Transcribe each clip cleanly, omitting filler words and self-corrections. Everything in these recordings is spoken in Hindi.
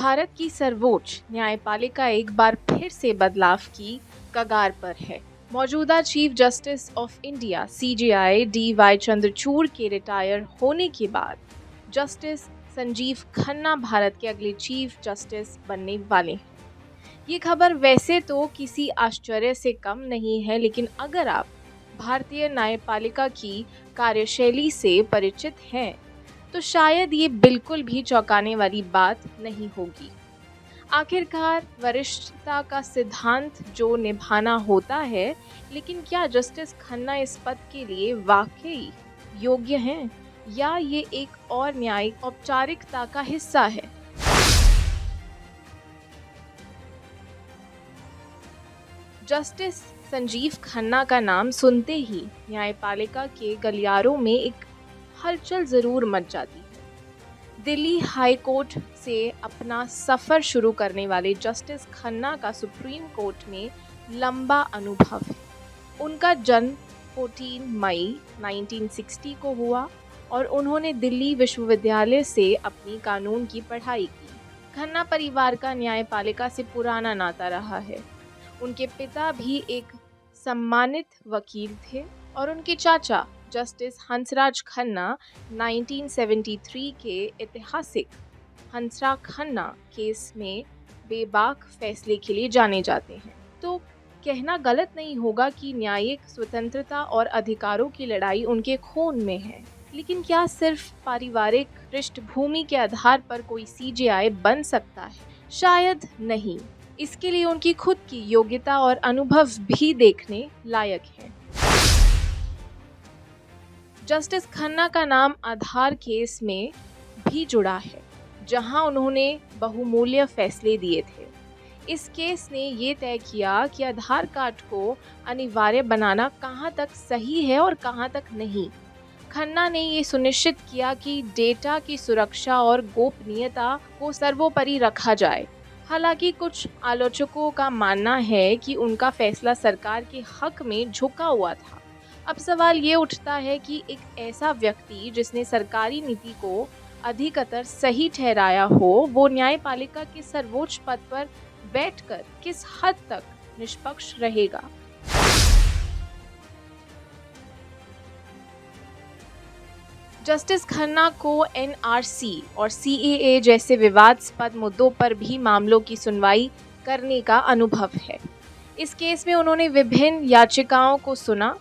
भारत की सर्वोच्च न्यायपालिका एक बार फिर से बदलाव की कगार पर है। मौजूदा chief justice of India CJI D.Y.. Chandrachud के रिटायर होने के बाद जस्टिस संजीव खन्ना भारत के अगले चीफ जस्टिस बनने वाले हैं। ये खबर वैसे तो किसी आश्चर्य से कम नहीं है, लेकिन अगर आप भारतीय न्यायपालिका की कार्यशैली से परिचित हैं तो शायद ये बिल्कुल भी चौंकाने वाली बात नहीं होगी। आखिरकार वरिष्ठता का सिद्धांत जो निभाना होता है, लेकिन क्या जस्टिस खन्ना इस पद के लिए वाकई योग्य हैं या ये एक और न्यायिक औपचारिकता का हिस्सा है? जस्टिस संजीव खन्ना का नाम सुनते ही न्यायपालिका के गलियारों में एक हलचल जरूर मच जाती है। दिल्ली हाई कोर्ट से अपना सफ़र शुरू करने वाले जस्टिस खन्ना का सुप्रीम कोर्ट में लंबा अनुभव है। उनका जन्म 14 मई 1960 को हुआ और उन्होंने दिल्ली विश्वविद्यालय से अपनी कानून की पढ़ाई की। खन्ना परिवार का न्यायपालिका से पुराना नाता रहा है। उनके पिता भी एक सम्मानित वकील थे और उनके चाचा जस्टिस हंसराज खन्ना 1973 के ऐतिहासिक हंसराज खन्ना केस में बेबाक फैसले के लिए जाने जाते हैं। तो कहना गलत नहीं होगा कि न्यायिक स्वतंत्रता और अधिकारों की लड़ाई उनके खून में है। लेकिन क्या सिर्फ पारिवारिक पृष्ठभूमि के आधार पर कोई सीजेआई बन सकता है? शायद नहीं। इसके लिए उनकी खुद की योग्यता और अनुभव भी देखने लायक है। जस्टिस खन्ना का नाम आधार केस में भी जुड़ा है, जहां उन्होंने बहुमूल्य फैसले दिए थे। इस केस ने ये तय किया कि आधार कार्ड को अनिवार्य बनाना कहां तक सही है और कहां तक नहीं। खन्ना ने ये सुनिश्चित किया कि डेटा की सुरक्षा और गोपनीयता को सर्वोपरि रखा जाए। हालांकि कुछ आलोचकों का मानना है कि उनका फैसला सरकार के हक में झुका हुआ था। अब सवाल ये उठता है कि एक ऐसा व्यक्ति जिसने सरकारी नीति को अधिकतर सही ठहराया हो, वो न्यायपालिका के सर्वोच्च पद पर बैठकर किस हद तक निष्पक्ष रहेगा? जस्टिस खन्ना को एनआरसी और सीएए जैसे विवादास्पद मुद्दों पर भी मामलों की सुनवाई करने का अनुभव है। इस केस में उन्होंने विभिन्न याचिकाओं को सुना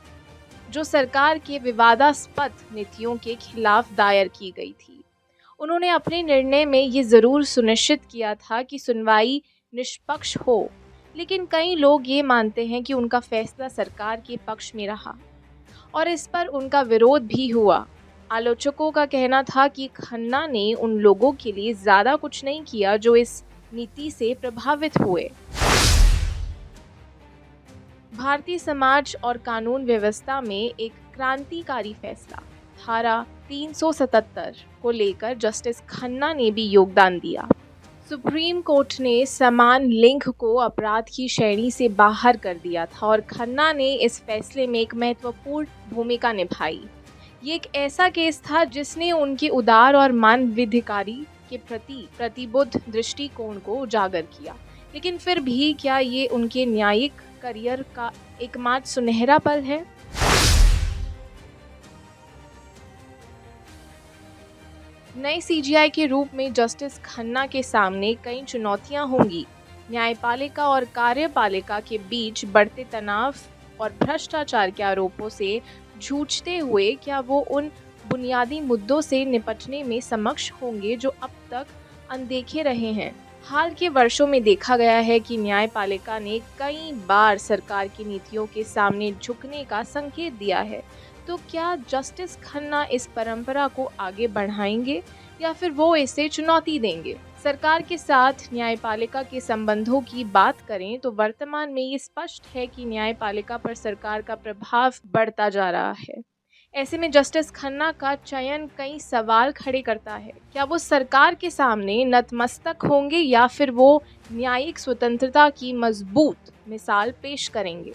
जो सरकार के विवादास्पद नीतियों के खिलाफ दायर की गई थी। उन्होंने अपने निर्णय में ये ज़रूर सुनिश्चित किया था कि सुनवाई निष्पक्ष हो, लेकिन कई लोग ये मानते हैं कि उनका फैसला सरकार के पक्ष में रहा और इस पर उनका विरोध भी हुआ। आलोचकों का कहना था कि खन्ना ने उन लोगों के लिए ज़्यादा कुछ नहीं किया जो इस नीति से प्रभावित हुए। भारतीय समाज और कानून व्यवस्था में एक क्रांतिकारी फैसला धारा 377 को लेकर जस्टिस खन्ना ने भी योगदान दिया। सुप्रीम कोर्ट ने समान लिंग को अपराध की श्रेणी से बाहर कर दिया था और खन्ना ने इस फैसले में एक महत्वपूर्ण भूमिका निभाई। ये एक ऐसा केस था जिसने उनके उदार और मानवाधिकारी के प्रति प्रतिबद्ध दृष्टिकोण को उजागर किया। लेकिन फिर भी क्या ये उनके न्यायिक करियर का एकमात्र सुनहरा पल है? नए सीजेआई के रूप में जस्टिस खन्ना के सामने कई चुनौतियां होंगी। न्यायपालिका और कार्यपालिका के बीच बढ़ते तनाव और भ्रष्टाचार के आरोपों से जूझते हुए क्या वो उन बुनियादी मुद्दों से निपटने में सक्षम होंगे जो अब तक अनदेखे रहे हैं? हाल के वर्षों में देखा गया है कि न्यायपालिका ने कई बार सरकार की नीतियों के सामने झुकने का संकेत दिया है। तो क्या जस्टिस खन्ना इस परंपरा को आगे बढ़ाएंगे या फिर वो इसे चुनौती देंगे? सरकार के साथ न्यायपालिका के संबंधों की बात करें तो वर्तमान में ये स्पष्ट है कि न्यायपालिका पर सरकार का प्रभाव बढ़ता जा रहा है। ऐसे में जस्टिस खन्ना का चयन कई सवाल खड़े करता है। क्या वो सरकार के सामने नतमस्तक होंगे या फिर वो न्यायिक स्वतंत्रता की मजबूत मिसाल पेश करेंगे?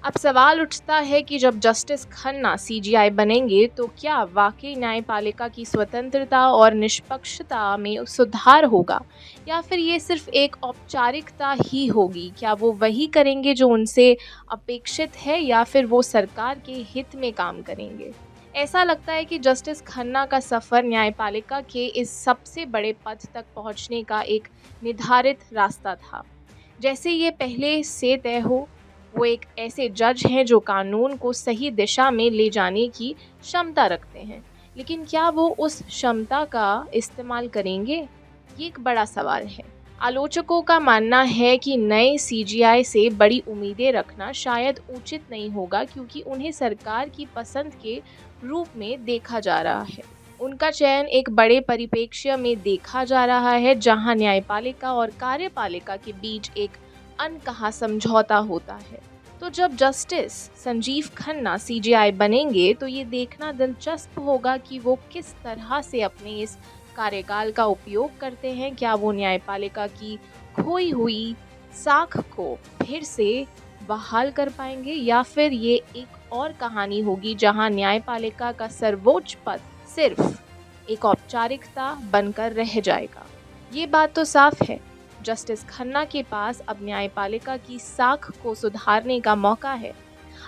अब सवाल उठता है कि जब जस्टिस खन्ना सीजीआई बनेंगे तो क्या वाकई न्यायपालिका की स्वतंत्रता और निष्पक्षता में सुधार होगा, या फिर ये सिर्फ एक औपचारिकता ही होगी? क्या वो वही करेंगे जो उनसे अपेक्षित है, या फिर वो सरकार के हित में काम करेंगे? ऐसा लगता है कि जस्टिस खन्ना का सफ़र न्यायपालिका के इस सबसे बड़े पद तक पहुंचने का एक निर्धारित रास्ता था। जैसे ये पहले से तय हो, वो एक ऐसे जज हैं जो कानून को सही दिशा में ले जाने की क्षमता रखते हैं, लेकिन क्या वो उस क्षमता का इस्तेमाल करेंगे? ये एक बड़ा सवाल है। आलोचकों का मानना है कि नए सीजीआई से बड़ी उम्मीदें रखना शायद उचित नहीं होगा, क्योंकि उन्हें सरकार की पसंद के रूप में देखा जा रहा है। उनका चयन एक बड़े परिप्रेक्ष्य में देखा जा रहा है, जहां न्यायपालिका और कार्यपालिका के बीच एक अनकहा समझौता होता है। तो जब जस्टिस संजीव खन्ना सीजीआई बनेंगे तो ये देखना दिलचस्प होगा कि वो किस तरह से अपने इस कार्यकाल का उपयोग करते हैं। क्या वो न्यायपालिका की खोई हुई साख को फिर से बहाल कर पाएंगे, या फिर ये एक और कहानी होगी जहां न्यायपालिका का सर्वोच्च पद सिर्फ एक औपचारिकता बनकर रह जाएगा? ये बात तो साफ है, जस्टिस खन्ना के पास अब न्यायपालिका की साख को सुधारने का मौका है।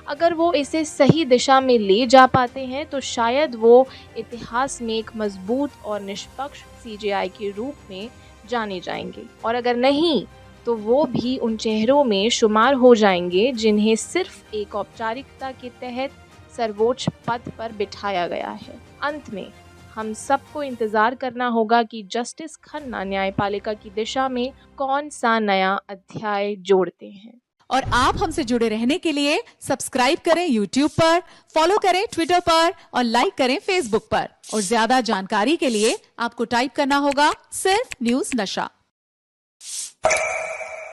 अगर वो इसे सही दिशा में ले जा पाते हैं तो शायद वो इतिहास में एक मजबूत और निष्पक्ष सीजीआई के रूप में जाने जाएंगे, और अगर नहीं तो वो भी उन चेहरों में शुमार हो जाएंगे जिन्हें सिर्फ एक औपचारिकता के तहत सर्वोच्च पद पर बिठाया गया है। अंत में हम सबको इंतजार करना होगा कि जस्टिस खन्ना न्यायपालिका की दिशा में कौन सा नया अध्याय जोड़ते हैं। और आप हमसे जुड़े रहने के लिए सब्सक्राइब करें YouTube पर, फॉलो करें Twitter पर और लाइक करें Facebook पर। और ज्यादा जानकारी के लिए आपको टाइप करना होगा सिर्फ न्यूज़ नशा।